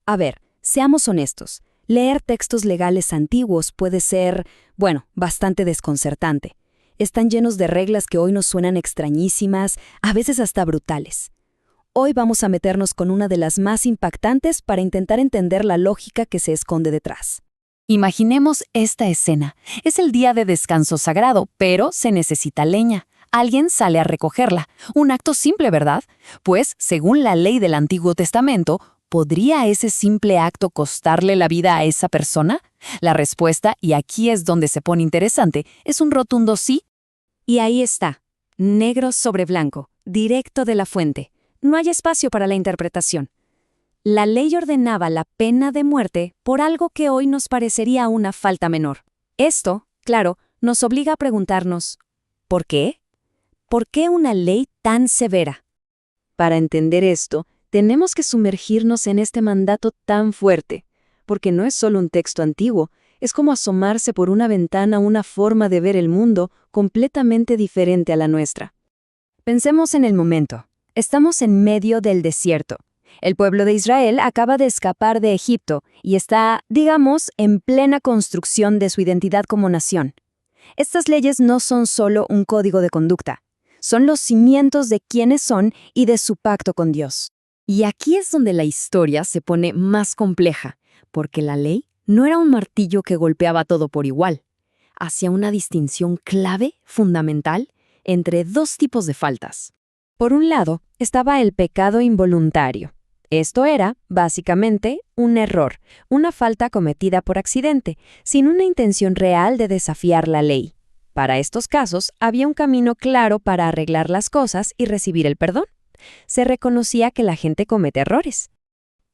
A ver, seamos honestos. Leer textos legales antiguos puede ser, bastante desconcertante. Están llenos de reglas que hoy nos suenan extrañísimas, a veces hasta brutales. Hoy vamos a meternos con una de las más impactantes para intentar entender la lógica que se esconde detrás. Imaginemos esta escena. Es el día de descanso sagrado, pero se necesita leña. Alguien sale a recogerla. Un acto simple, ¿verdad? Pues, según la ley del Antiguo Testamento, ¿podría ese simple acto costarle la vida a esa persona? La respuesta, y aquí es donde se pone interesante, es un rotundo sí. Y ahí está, negro sobre blanco, directo de la fuente. No hay espacio para la interpretación. La ley ordenaba la pena de muerte por algo que hoy nos parecería una falta menor. Esto, claro, nos obliga a preguntarnos, ¿por qué? ¿Por qué una ley tan severa? Para entender esto, tenemos que sumergirnos en este mandato tan fuerte, porque no es solo un texto antiguo, es como asomarse por una ventana a una forma de ver el mundo completamente diferente a la nuestra. Pensemos en el momento. Estamos en medio del desierto. El pueblo de Israel acaba de escapar de Egipto y está, digamos, en plena construcción de su identidad como nación. Estas leyes no son solo un código de conducta, son los cimientos de quiénes son y de su pacto con Dios. Y aquí es donde la historia se pone más compleja, porque la ley no era un martillo que golpeaba todo por igual. Hacía una distinción clave, fundamental, entre dos tipos de faltas. Por un lado, estaba el pecado involuntario. Esto era, básicamente, un error, una falta cometida por accidente, sin una intención real de desafiar la ley. Para estos casos, había un camino claro para arreglar las cosas y recibir el perdón. Se reconocía que la gente comete errores.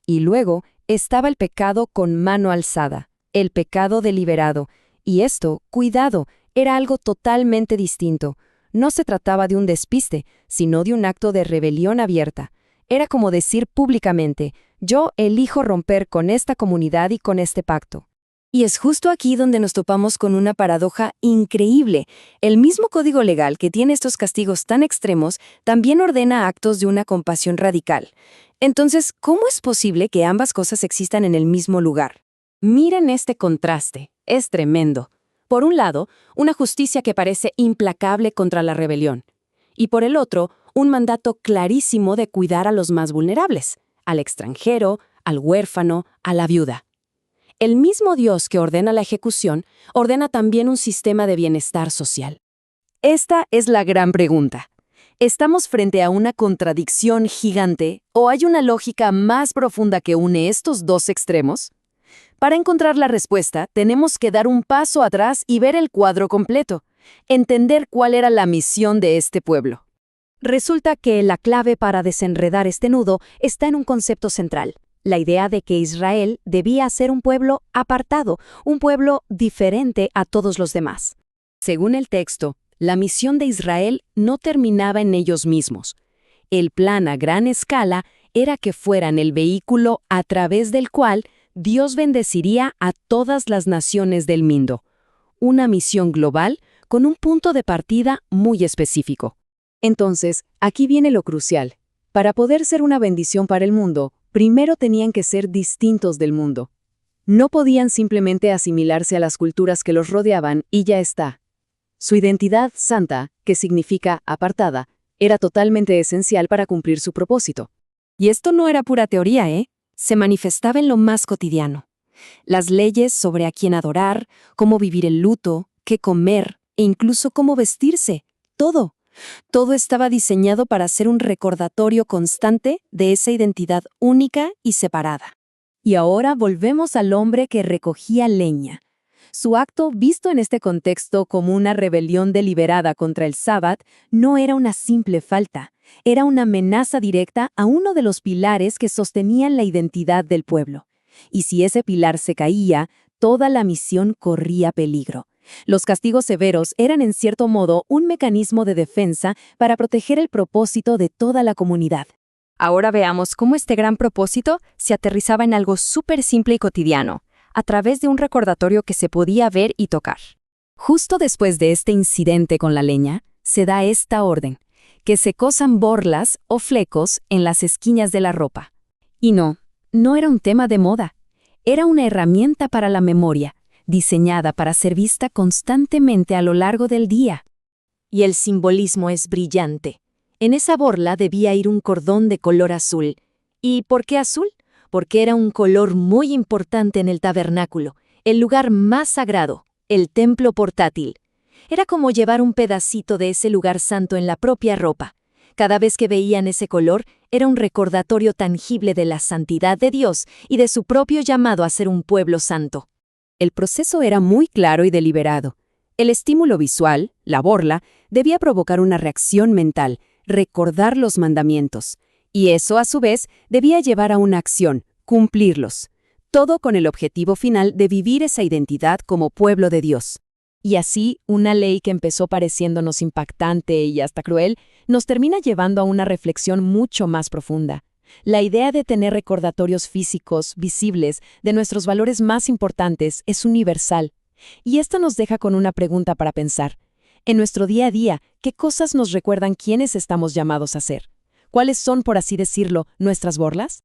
Y luego estaba el pecado con mano alzada, el pecado deliberado. Y esto, cuidado, era algo totalmente distinto. No se trataba de un despiste, sino de un acto de rebelión abierta. Era como decir públicamente, yo elijo romper con esta comunidad y con este pacto. Y es justo aquí donde nos topamos con una paradoja increíble. El mismo código legal que tiene estos castigos tan extremos también ordena actos de una compasión radical. Entonces, ¿cómo es posible que ambas cosas existan en el mismo lugar? Miren este contraste, es tremendo. Por un lado, una justicia que parece implacable contra la rebelión. Y por el otro, un mandato clarísimo de cuidar a los más vulnerables, al extranjero, al huérfano, a la viuda. El mismo Dios que ordena la ejecución, ordena también un sistema de bienestar social. Esta es la gran pregunta. ¿Estamos frente a una contradicción gigante o hay una lógica más profunda que une estos dos extremos? Para encontrar la respuesta, tenemos que dar un paso atrás y ver el cuadro completo, entender cuál era la misión de este pueblo. Resulta que la clave para desenredar este nudo está en un concepto central. La idea de que Israel debía ser un pueblo apartado, un pueblo diferente a todos los demás. Según el texto, la misión de Israel no terminaba en ellos mismos. El plan a gran escala era que fueran el vehículo a través del cual Dios bendeciría a todas las naciones del mundo. Una misión global con un punto de partida muy específico. Entonces, aquí viene lo crucial. Para poder ser una bendición para el mundo, primero tenían que ser distintos del mundo. No podían simplemente asimilarse a las culturas que los rodeaban y ya está. Su identidad santa, que significa apartada, era totalmente esencial para cumplir su propósito. Y esto no era pura teoría, Se manifestaba en lo más cotidiano. Las leyes sobre a quién adorar, cómo vivir el luto, qué comer e incluso cómo vestirse, todo. Todo estaba diseñado para ser un recordatorio constante de esa identidad única y separada. Y ahora volvemos al hombre que recogía leña. Su acto, visto en este contexto como una rebelión deliberada contra el sábado, no era una simple falta, era una amenaza directa a uno de los pilares que sostenían la identidad del pueblo. Y si ese pilar se caía, toda la misión corría peligro. Los castigos severos eran en cierto modo un mecanismo de defensa para proteger el propósito de toda la comunidad. Ahora veamos cómo este gran propósito se aterrizaba en algo súper simple y cotidiano, a través de un recordatorio que se podía ver y tocar. Justo después de este incidente con la leña, se da esta orden, que se cosan borlas o flecos en las esquinas de la ropa. Y no, no era un tema de moda, era una herramienta para la memoria, diseñada para ser vista constantemente a lo largo del día. Y el simbolismo es brillante. En esa borla debía ir un cordón de color azul. ¿Y por qué azul? Porque era un color muy importante en el tabernáculo, el lugar más sagrado, el templo portátil. Era como llevar un pedacito de ese lugar santo en la propia ropa. Cada vez que veían ese color, era un recordatorio tangible de la santidad de Dios y de su propio llamado a ser un pueblo santo. El proceso era muy claro y deliberado. El estímulo visual, la borla, debía provocar una reacción mental, recordar los mandamientos. Y eso, a su vez, debía llevar a una acción, cumplirlos. Todo con el objetivo final de vivir esa identidad como pueblo de Dios. Y así, una ley que empezó pareciéndonos impactante y hasta cruel, nos termina llevando a una reflexión mucho más profunda. La idea de tener recordatorios físicos, visibles, de nuestros valores más importantes es universal. Y esto nos deja con una pregunta para pensar. En nuestro día a día, ¿qué cosas nos recuerdan quiénes estamos llamados a ser? ¿Cuáles son, por así decirlo, nuestras borlas?